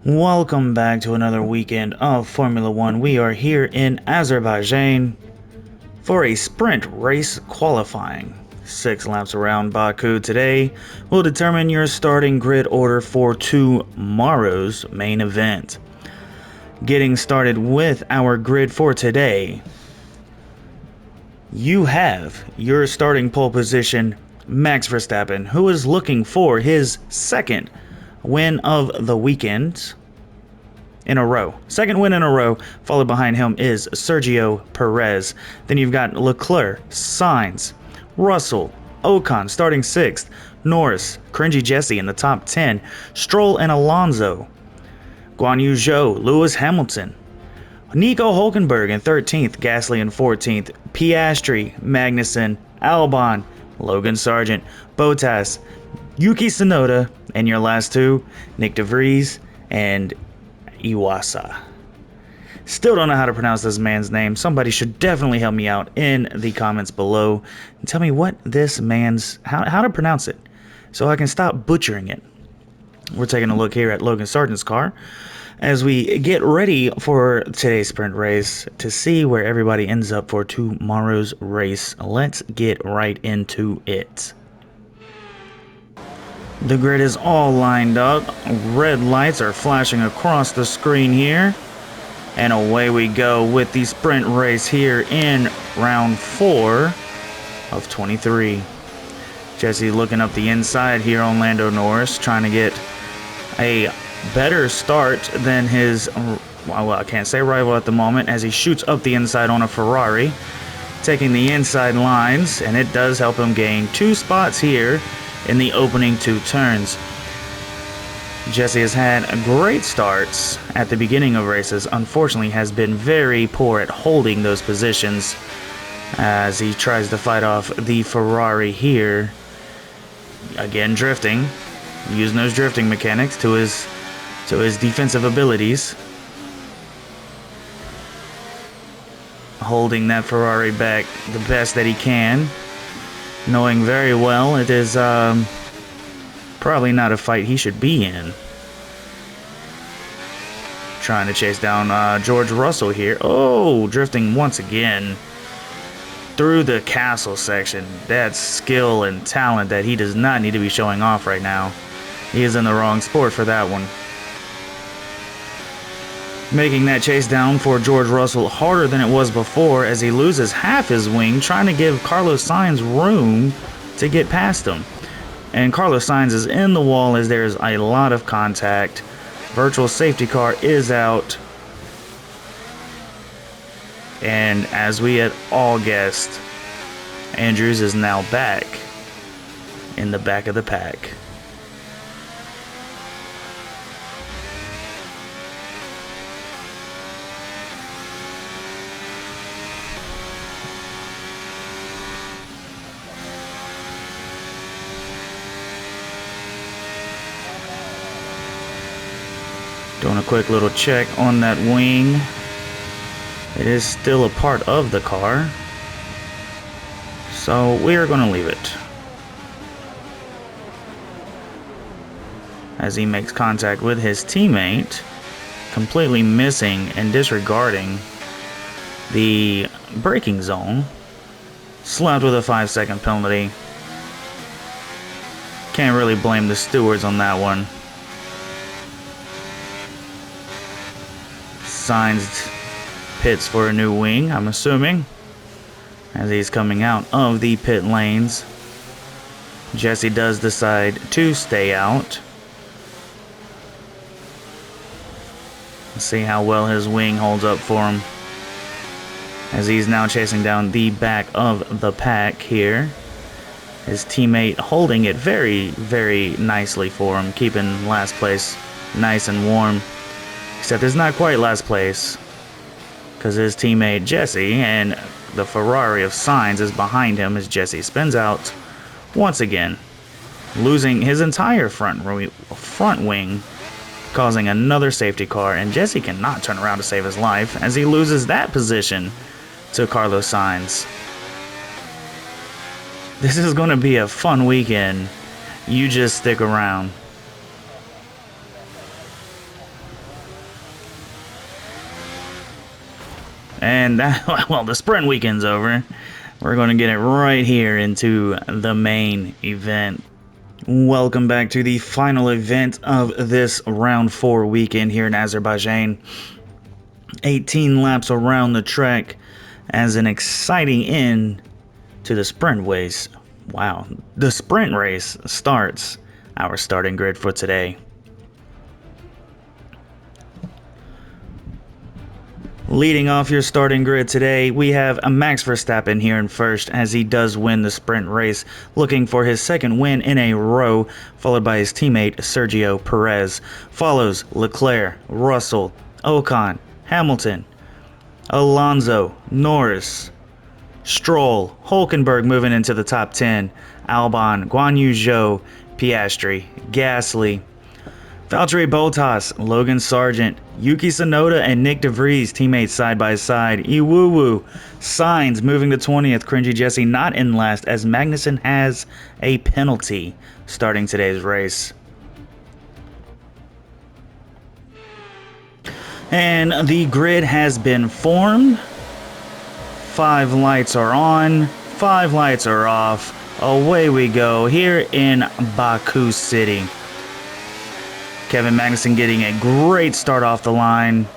Welcome back to another weekend of Formula One. We are here in Azerbaijan for a sprint race qualifying. 6 laps around Baku today will determine your starting grid order for tomorrow's main event. Getting started with our grid for today, you have your starting pole position, Max Verstappen, who is looking for his second win of the weekend in a row. Second win in a row. Followed behind him is Sergio Perez. Then you've got Leclerc, Sainz, Russell, Ocon starting 6th, Norris, CringeyJesse in the top 10, Stroll and Alonso, Guan Yu Zhou, Lewis Hamilton, Nico Hulkenberg in 13th, Gasly in 14th, Piastri, Magnussen, Albon, Logan Sargent, Bottas, Yuki Tsunoda, and your last two, Nick De Vries and Iwasa. Still don't know how to pronounce this man's name. Somebody should definitely help me out in the comments below and tell me what this man's how to pronounce it so I can stop butchering it. We're taking a look here at Logan Sargent's car as we get ready for today's sprint race to see where everybody ends up for tomorrow's race. Let's get right into it. The grid is all lined up. Red lights are flashing across the screen here. And away we go with the sprint race here in round 4 of 23. Jesse looking up the inside here on Lando Norris, trying to get a better start than his, well, I can't say rival at the moment, as he shoots up the inside on a Ferrari, taking the inside lines, and it does help him gain 2 spots here in the opening 2 turns. Jesse has had great starts at the beginning of races, unfortunately has been very poor at holding those positions as he tries to fight off the Ferrari here. Again drifting, using those drifting mechanics to his defensive abilities. Holding that Ferrari back the best that he can, knowing very well it is probably not a fight he should be in. Trying to chase down George Russell here. Oh, drifting once again through the castle section. That's skill and talent that he does not need to be showing off right now. He is in the wrong sport for that one. Making that chase down for George Russell harder than it was before as he loses half his wing, trying to give Carlos Sainz room to get past him. And Carlos Sainz is in the wall as there's a lot of contact. Virtual safety car is out. And as we had all guessed, Andrews is now back in the back of the pack. Doing a quick little check on that wing. It is still a part of the car, so we are going to leave it. As he makes contact with his teammate, completely missing and disregarding the braking zone. Slapped with a 5-second penalty. Can't really blame the stewards on that one. Sainz pits for a new wing, I'm assuming, as he's coming out of the pit lanes. Jesse does decide to stay out. Let's see how well his wing holds up for him, as he's now chasing down the back of the pack here. His teammate holding it very, very nicely for him, keeping last place nice and warm. Except it's not quite last place, because his teammate Jesse and the Ferrari of Sainz is behind him as Jesse spins out once again, losing his entire front wing, causing another safety car, and Jesse cannot turn around to save his life as he loses that position to Carlos Sainz. This is going to be a fun weekend. You just stick around. And that, well, the sprint weekend's over. We're going to get it right here into the main event. Welcome back to the final event of this round 4 weekend here in Azerbaijan. 18 laps around the track as an exciting end to the sprint race. Wow, the sprint race starts our starting grid for today. Leading off your starting grid today, we have Max Verstappen here in first as he does win the sprint race, looking for his second win in a row, followed by his teammate Sergio Perez. Follows Leclerc, Russell, Ocon, Hamilton, Alonso, Norris, Stroll, Hülkenberg moving into the top 10, Albon, Guan Yu Zhou, Piastri, Gasly, Valtteri Bottas, Logan Sargent, Yuki Tsunoda, and Nick De Vries, teammates side by side. Iwuwu, Sainz moving to 20th. CringeyJesse not in last as Magnussen has a penalty starting today's race. And the grid has been formed. 5 lights are on, 5 lights are off. Away we go here in Baku City. Kevin Magnussen getting a great start off the line.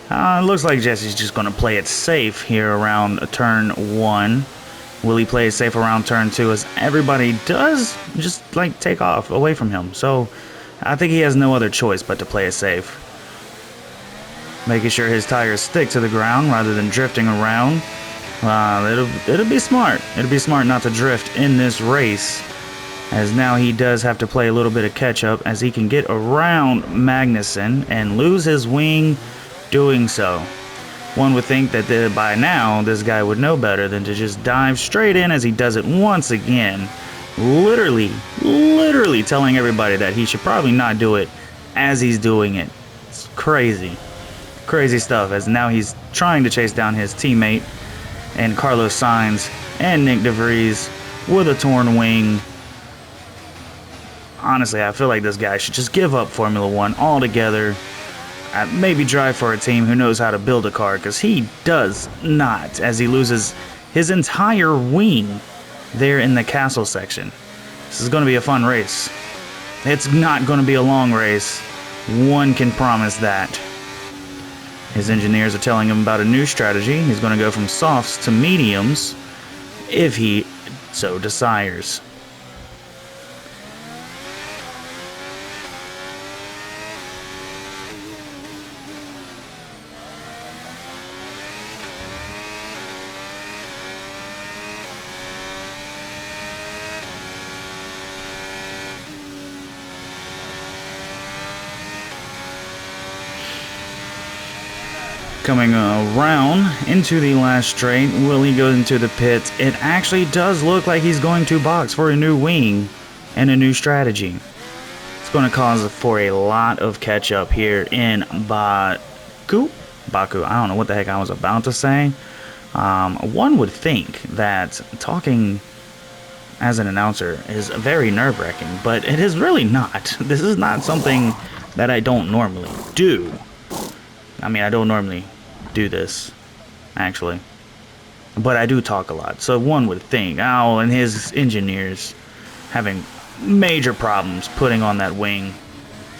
It looks like Jesse's just going to play it safe here around turn 1. Will he play it safe around turn 2 as everybody does just like take off away from him? So I think he has no other choice but to play it safe. Making sure his tires stick to the ground rather than drifting around. It'll be smart. It'll be smart not to drift in this race, as now he does have to play a little bit of catch-up as he can get around Magnussen and lose his wing doing so. One would think that by now this guy would know better than to just dive straight in as he does it once again. Literally telling everybody that he should probably not do it as he's doing it. It's crazy. Crazy stuff, as now he's trying to chase down his teammate and Carlos Sainz and Nick De Vries with a torn wing. Honestly, I feel like this guy should just give up Formula 1 altogether. Maybe drive for a team who knows how to build a car, because he does not, as he loses his entire wing there in the castle section. This is going to be a fun race. It's not going to be a long race. One can promise that. His engineers are telling him about a new strategy. He's going to go from softs to mediums if he so desires. Coming around into the last straight, will he go into the pits? It actually does look like he's going to box for a new wing and a new strategy. It's going to cause for a lot of catch-up here in Baku. I don't know what the heck I was about to say. One would think that talking as an announcer is very nerve-wracking, but it is really not. This is not something that I don't normally do. I mean, I don't normally do this, actually. But I do talk a lot. So one would think, oh, and his engineers having major problems putting on that wing.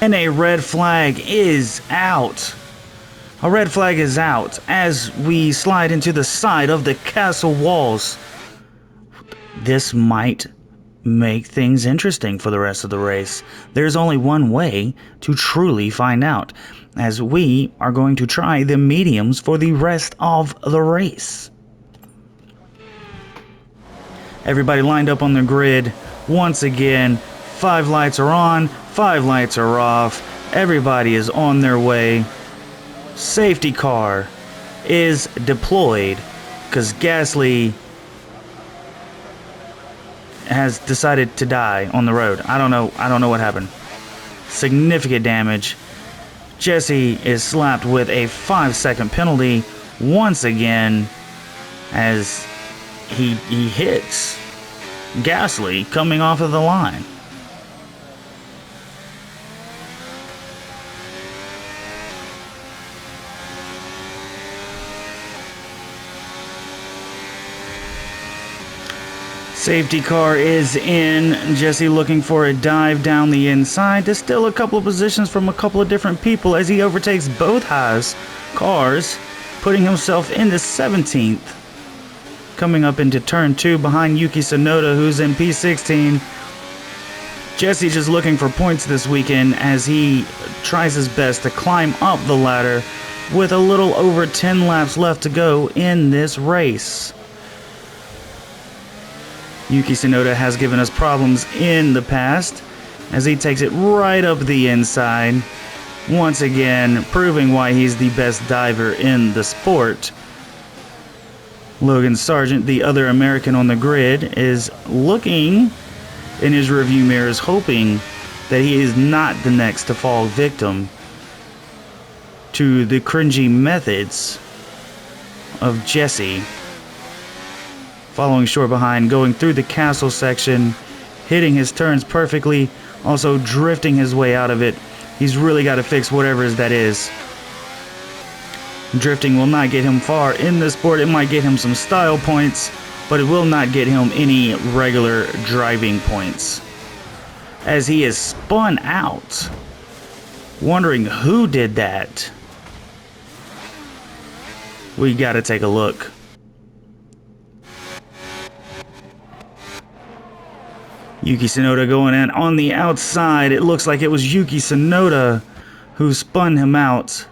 And a red flag is out. A red flag is out as we slide into the side of the castle walls. This might make things interesting for the rest of the race. There's only one way to truly find out, as we are going to try the mediums for the rest of the race. Everybody lined up on the grid. Once again, 5 lights are on, 5 lights are off. Everybody is on their way. Safety car is deployed because Gasly has decided to die on the road. I don't know what happened. Significant damage. Jesse is slapped with a 5-second penalty once again as he hits Gasly coming off of the line. Safety car is in. Jesse looking for a dive down the inside to steal a couple of positions from a couple of different people as he overtakes both Haas cars, putting himself into 17th. Coming up into turn 2 behind Yuki Tsunoda, who's in P16. Jesse just looking for points this weekend as he tries his best to climb up the ladder with a little over 10 laps left to go in this race. Yuki Tsunoda has given us problems in the past as he takes it right up the inside, once again proving why he's the best diver in the sport. Logan Sargent, the other American on the grid, is looking in his review mirrors, hoping that he is not the next to fall victim to the cringy methods of Jesse. Following short behind, going through the castle section, hitting his turns perfectly, also drifting his way out of it. He's really got to fix whatever that is. Drifting will not get him far in this sport. It might get him some style points, but it will not get him any regular driving points. As he is spun out, wondering who did that. We got to take a look. Yuki Tsunoda going in on the outside. It looks like it was Yuki Tsunoda who spun him out.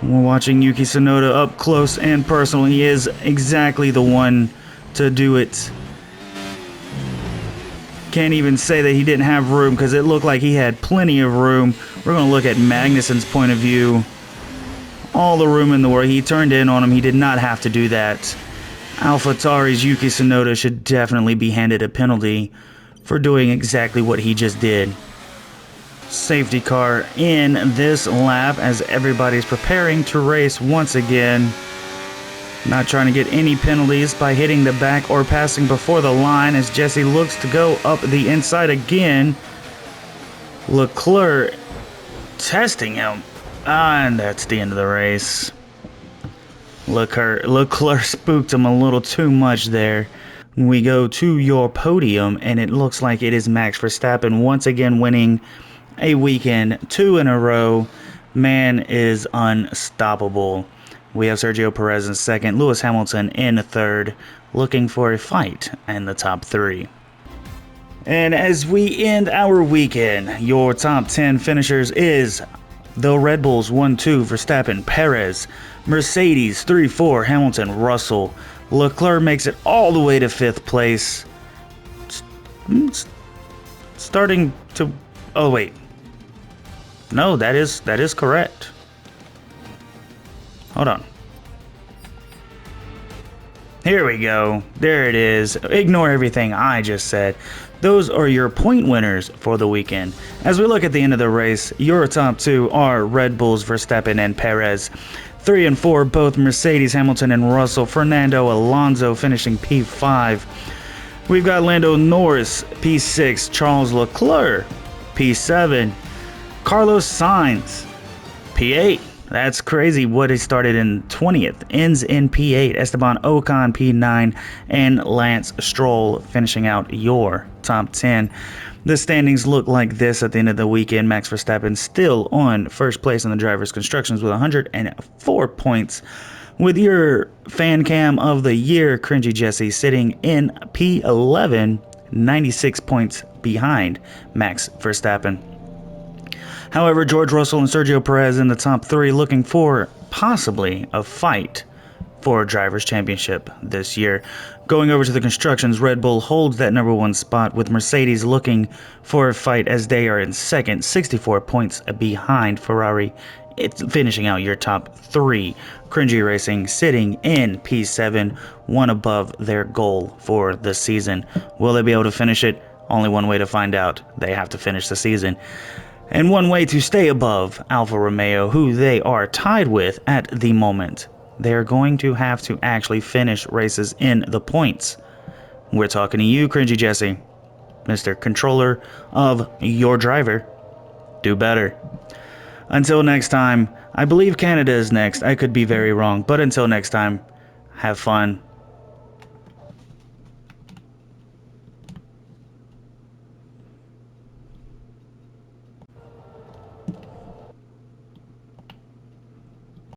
We're watching Yuki Tsunoda up close and personal. He is exactly the one to do it. Can't even say that he didn't have room because it looked like he had plenty of room. We're going to look at Magnussen's point of view. All the room in the world. He turned in on him. He did not have to do that. AlphaTauri's Yuki Tsunoda should definitely be handed a penalty for doing exactly what he just did. Safety car in this lap as everybody's preparing to race once again. Not trying to get any penalties by hitting the back or passing before the line as Jesse looks to go up the inside again. Leclerc testing him. And that's the end of the race. Leclerc spooked him a little too much there. We go to your podium, and it looks like it is Max Verstappen once again winning a weekend, 2 in a row. Man is unstoppable. We have Sergio Perez in second, Lewis Hamilton in third, looking for a fight in the top 3. And as we end our weekend, your top 10 finishers is the Red Bulls 1-2, Verstappen, Perez, Mercedes 3-4, Hamilton, Russell. Leclerc makes it all the way to 5th place. Starting to... Oh, wait. No, that is correct. Hold on. Here we go. There it is. Ignore everything I just said. Those are your point winners for the weekend. As we look at the end of the race, your top 2 are Red Bulls, Verstappen, and Perez. 3 and 4, both Mercedes, Hamilton, and Russell. Fernando Alonso finishing P5. We've got Lando Norris, P6. Charles Leclerc, P7. Carlos Sainz, P8. That's crazy what he started in 20th. Ends in P8. Esteban Ocon, P9. And Lance Stroll finishing out your top 10. The standings look like this at the end of the weekend. Max Verstappen still on first place in the Drivers' Constructions with 104 points. With your fan cam of the year, CringeyJesse, sitting in P11, 96 points behind Max Verstappen. However, George Russell and Sergio Perez in the top 3 looking for possibly a fight for a Drivers' Championship this year. Going over to the Constructions, Red Bull holds that number 1 spot with Mercedes looking for a fight as they are in second, 64 points behind Ferrari. It's finishing out your top 3. Cringey Racing sitting in P7, 1 above their goal for the season. Will they be able to finish it? Only one way to find out. They have to finish the season. And one way to stay above Alfa Romeo, who they are tied with at the moment. They're going to have to actually finish races in the points. We're talking to you, CringeyJesse, Mr. Controller of your driver. Do better. Until next time, I believe Canada is next. I could be very wrong, but until next time, have fun.